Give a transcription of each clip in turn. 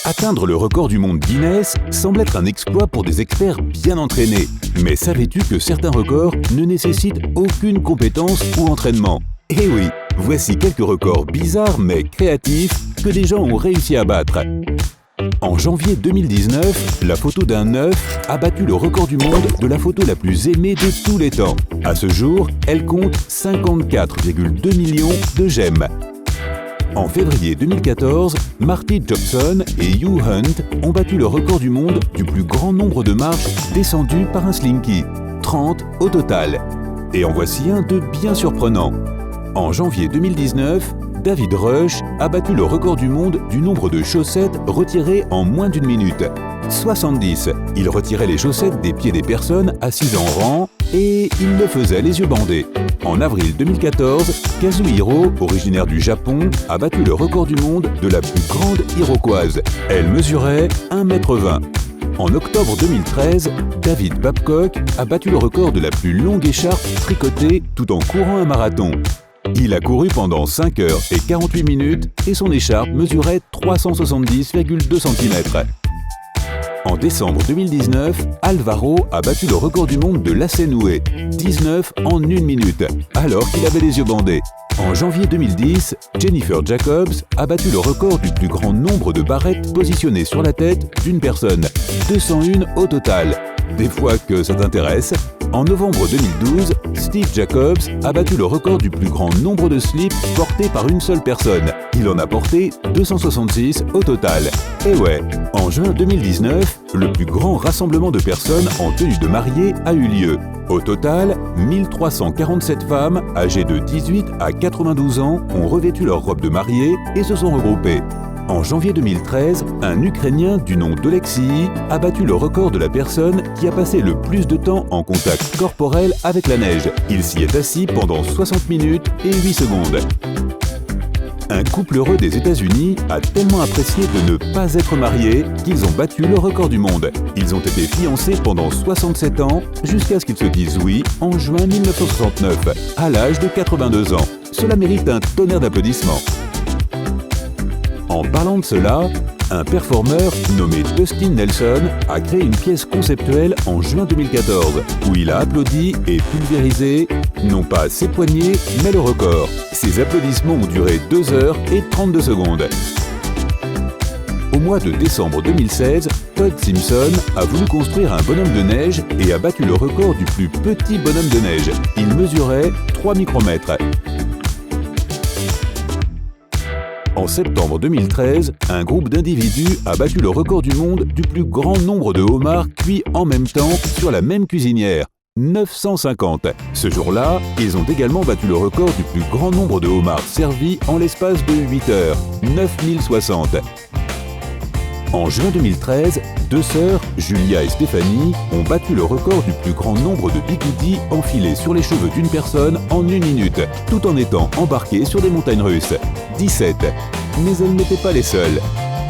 Atteindre le record du monde Guinness semble être un exploit pour des experts bien entraînés. Mais savais-tu que certains records ne nécessitent aucune compétence ou entraînement? Eh oui, voici quelques records bizarres mais créatifs que des gens ont réussi à battre. En janvier 2019, la photo d'un œuf a battu le record du monde de la photo la plus aimée de tous les temps. À ce jour, elle compte 54,2 millions de j'aime. En février 2014, Marty Jobson et Hugh Hunt ont battu le record du monde du plus grand nombre de marches descendues par un slinky, 30 au total. Et en voici un de bien surprenant. En janvier 2019, David Rush a battu le record du monde du nombre de chaussettes retirées en moins d'une minute. 70. Il retirait les chaussettes des pieds des personnes assises en rang et il le faisait les yeux bandés. En avril 2014, Kazuhiro, originaire du Japon, a battu le record du monde de la plus grande iroquoise. Elle mesurait 1,20 m. En octobre 2013, David Babcock a battu le record de la plus longue écharpe tricotée tout en courant un marathon. Il a couru pendant 5 heures et 48 minutes et son écharpe mesurait 370,2 cm. En décembre 2019, Alvaro a battu le record du monde de lacets noués, 19 en 1 minute, alors qu'il avait les yeux bandés. En janvier 2010, Jennifer Jacobs a battu le record du plus grand nombre de barrettes positionnées sur la tête d'une personne, 201 au total. Des fois que ça t'intéresse. En novembre 2012, Steve Jacobs a battu le record du plus grand nombre de slips portés par une seule personne. Il en a porté 266 au total. Et ouais, en juin 2019, le plus grand rassemblement de personnes en tenue de mariée a eu lieu. Au total, 1347 femmes âgées de 18 à 92 ans ont revêtu leur robe de mariée et se sont regroupées. En janvier 2013, un Ukrainien du nom d'Olexii a battu le record de la personne qui a passé le plus de temps en contact corporel avec la neige. Il s'y est assis pendant 60 minutes et 8 secondes. Un couple heureux des États-Unis a tellement apprécié de ne pas être mariés qu'ils ont battu le record du monde. Ils ont été fiancés pendant 67 ans jusqu'à ce qu'ils se disent oui en juin 1969, à l'âge de 82 ans. Cela mérite un tonnerre d'applaudissements. En parlant de cela, un performeur nommé Dustin Nelson a créé une pièce conceptuelle en juin 2014 où il a applaudi et pulvérisé, non pas ses poignets, mais le record. Ses applaudissements ont duré 2 heures et 32 secondes. Au mois de décembre 2016, Todd Simpson a voulu construire un bonhomme de neige et a battu le record du plus petit bonhomme de neige. Il mesurait 3 micromètres. En septembre 2013, un groupe d'individus a battu le record du monde du plus grand nombre de homards cuits en même temps sur la même cuisinière, 950. Ce jour-là, ils ont également battu le record du plus grand nombre de homards servis en l'espace de 8 heures, 9060. En juin 2013, 2 sœurs, Julia et Stéphanie, ont battu le record du plus grand nombre de bigoudis enfilés sur les cheveux d'une personne en 1 minute, tout en étant embarquées sur des montagnes russes, 17. Mais elles n'étaient pas les seules.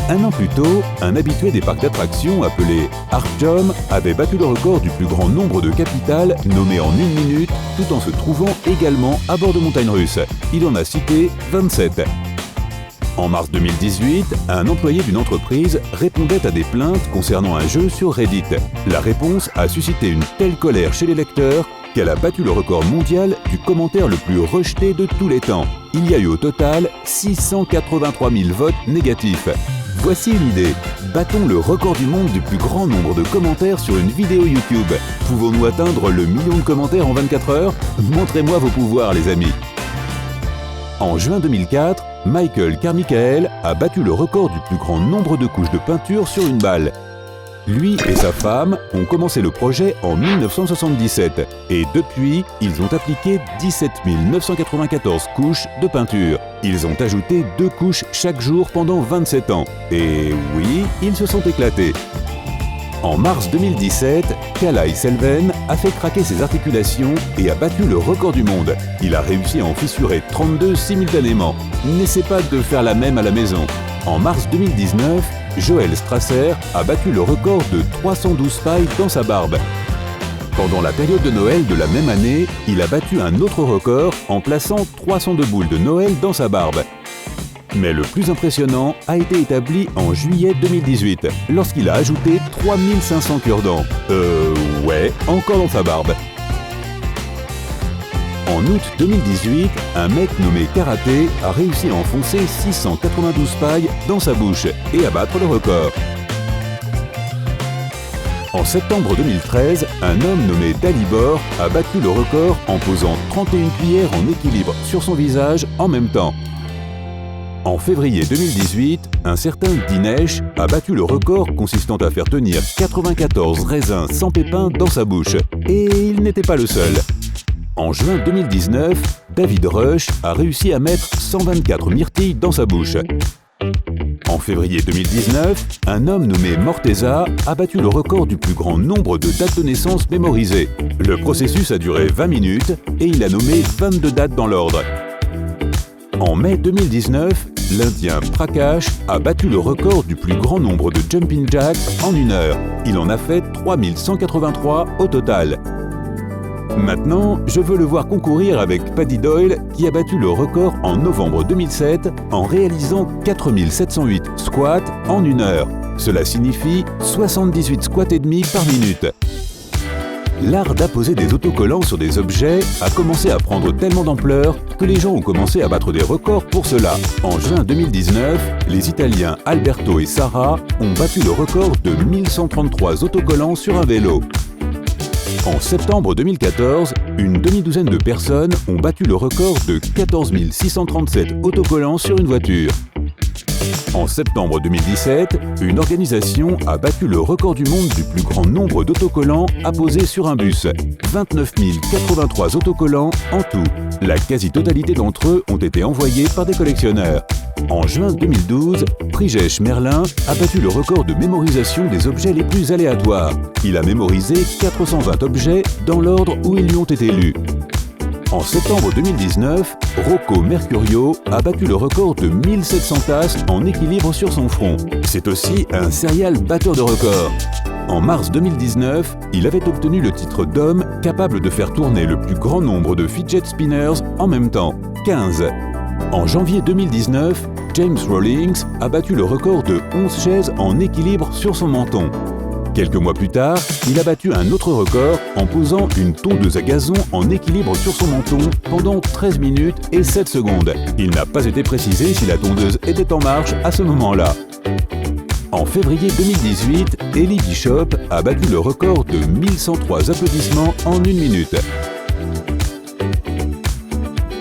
Un an plus tôt, un habitué des parcs d'attractions appelé Artyom avait battu le record du plus grand nombre de capitales nommées en 1 minute, tout en se trouvant également à bord de montagnes russes. Il en a cité 27. En mars 2018, un employé d'une entreprise répondait à des plaintes concernant un jeu sur Reddit. La réponse a suscité une telle colère chez les lecteurs qu'elle a battu le record mondial du commentaire le plus rejeté de tous les temps. Il y a eu au total 683 000 votes négatifs. Voici une idée. Battons le record du monde du plus grand nombre de commentaires sur une vidéo YouTube. Pouvons-nous atteindre le million de commentaires en 24 heures? Montrez-moi vos pouvoirs, les amis. En juin 2004, Michael Carmichael a battu le record du plus grand nombre de couches de peinture sur une balle. Lui et sa femme ont commencé le projet en 1977 et depuis, ils ont appliqué 17 994 couches de peinture. Ils ont ajouté 2 couches chaque jour pendant 27 ans. Et oui, ils se sont éclatés. En mars 2017, Kalai Selven a fait craquer ses articulations et a battu le record du monde. Il a réussi à en fissurer 32 simultanément. N'essaie pas de faire la même à la maison. En mars 2019, Joel Strasser a battu le record de 312 pailles dans sa barbe. Pendant la période de Noël de la même année, il a battu un autre record en plaçant 302 boules de Noël dans sa barbe. Mais le plus impressionnant a été établi en juillet 2018, lorsqu'il a ajouté 3500 cure-dents. Ouais, encore dans sa barbe. En août 2018, un mec nommé Karaté a réussi à enfoncer 692 pailles dans sa bouche et à battre le record. En septembre 2013, un homme nommé Dalibor a battu le record en posant 31 cuillères en équilibre sur son visage en même temps. En février 2018, un certain Dinesh a battu le record consistant à faire tenir 94 raisins sans pépins dans sa bouche. Et il n'était pas le seul. En juin 2019, David Rush a réussi à mettre 124 myrtilles dans sa bouche. En février 2019, un homme nommé Morteza a battu le record du plus grand nombre de dates de naissance mémorisées. Le processus a duré 20 minutes et il a nommé 22 dates dans l'ordre. En mai 2019, l'Indien Prakash a battu le record du plus grand nombre de jumping jacks en 1 heure. Il en a fait 3183 au total. Maintenant, je veux le voir concourir avec Paddy Doyle qui a battu le record en novembre 2007 en réalisant 4708 squats en 1 heure. Cela signifie 78 squats et demi par minute. L'art d'apposer des autocollants sur des objets a commencé à prendre tellement d'ampleur que les gens ont commencé à battre des records pour cela. En juin 2019, les Italiens Alberto et Sara ont battu le record de 1133 autocollants sur un vélo. En septembre 2014, une demi-douzaine de personnes ont battu le record de 14 637 autocollants sur une voiture. En septembre 2017, une organisation a battu le record du monde du plus grand nombre d'autocollants apposés sur un bus. 29 083 autocollants en tout. La quasi-totalité d'entre eux ont été envoyés par des collectionneurs. En juin 2012, Prijesh Merlin a battu le record de mémorisation des objets les plus aléatoires. Il a mémorisé 420 objets dans l'ordre où ils lui ont été lus. En septembre 2019, Rocco Mercurio a battu le record de 1700 tasses en équilibre sur son front. C'est aussi un serial batteur de records. En mars 2019, il avait obtenu le titre d'homme capable de faire tourner le plus grand nombre de fidget spinners en même temps, 15. En janvier 2019, James Rawlings a battu le record de 11 chaises en équilibre sur son menton. Quelques mois plus tard, il a battu un autre record en posant une tondeuse à gazon en équilibre sur son menton pendant 13 minutes et 7 secondes. Il n'a pas été précisé si la tondeuse était en marche à ce moment-là. En février 2018, Ellie Bishop a battu le record de 1103 applaudissements en 1 minute.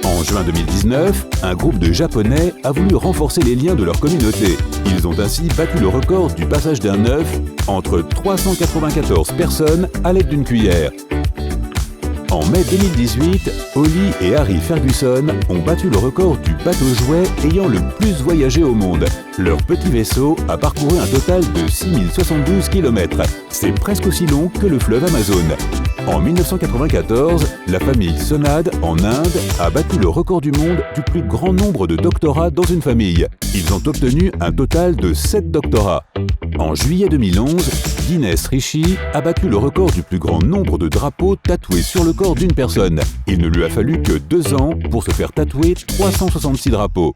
En juin 2019, un groupe de Japonais a voulu renforcer les liens de leur communauté. Ils ont ainsi battu le record du passage d'un œuf entre 394 personnes à l'aide d'une cuillère. En mai 2018, Holly et Harry Ferguson ont battu le record du bateau-jouet ayant le plus voyagé au monde. Leur petit vaisseau a parcouru un total de 6072 km. C'est presque aussi long que le fleuve Amazon. En 1994, la famille Sonad, en Inde, a battu le record du monde du plus grand nombre de doctorats dans une famille. Ils ont obtenu un total de 7 doctorats. En juillet 2011, Dinesh Rishi a battu le record du plus grand nombre de drapeaux tatoués sur le corps d'une personne. Il ne lui a fallu que 2 ans pour se faire tatouer 366 drapeaux.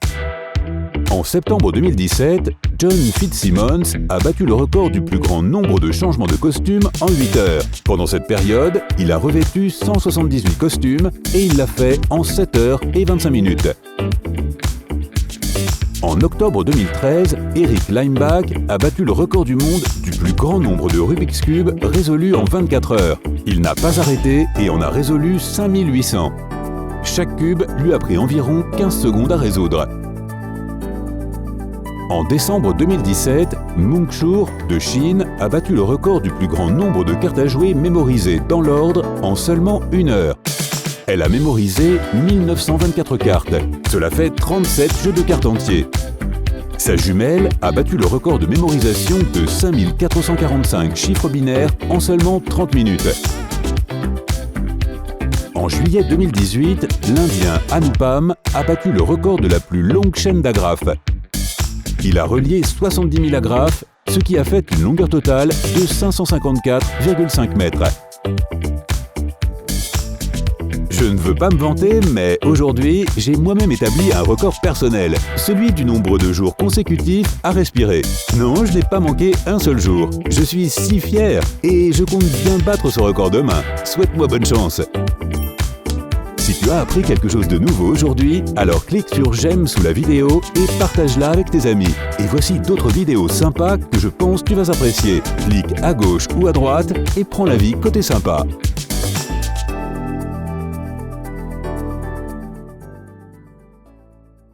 En septembre 2017, John Fitzsimmons a battu le record du plus grand nombre de changements de costumes en 8 heures. Pendant cette période, il a revêtu 178 costumes et il l'a fait en 7 heures et 25 minutes. En octobre 2013, Eric Leimbach a battu le record du monde du plus grand nombre de Rubik's Cube résolus en 24 heures. Il n'a pas arrêté et en a résolu 5800. Chaque cube lui a pris environ 15 secondes à résoudre. En décembre 2017, Mung Chur de Chine a battu le record du plus grand nombre de cartes à jouer mémorisées dans l'ordre en seulement 1 heure. Elle a mémorisé 1924 cartes. Cela fait 37 jeux de cartes entiers. Sa jumelle a battu le record de mémorisation de 5445 chiffres binaires en seulement 30 minutes. En juillet 2018, l'Indien Anupam a battu le record de la plus longue chaîne d'agrafes. Il a relié 70 000 agrafes, ce qui a fait une longueur totale de 554,5 mètres. Je ne veux pas me vanter, mais aujourd'hui, j'ai moi-même établi un record personnel, celui du nombre de jours consécutifs à respirer. Non, je n'ai pas manqué un seul jour. Je suis si fier et je compte bien battre ce record demain. Souhaite-moi bonne chance. Si tu as appris quelque chose de nouveau aujourd'hui, alors clique sur j'aime sous la vidéo et partage-la avec tes amis. Et voici d'autres vidéos sympas que je pense tu vas apprécier. Clique à gauche ou à droite et prends la vie côté sympa.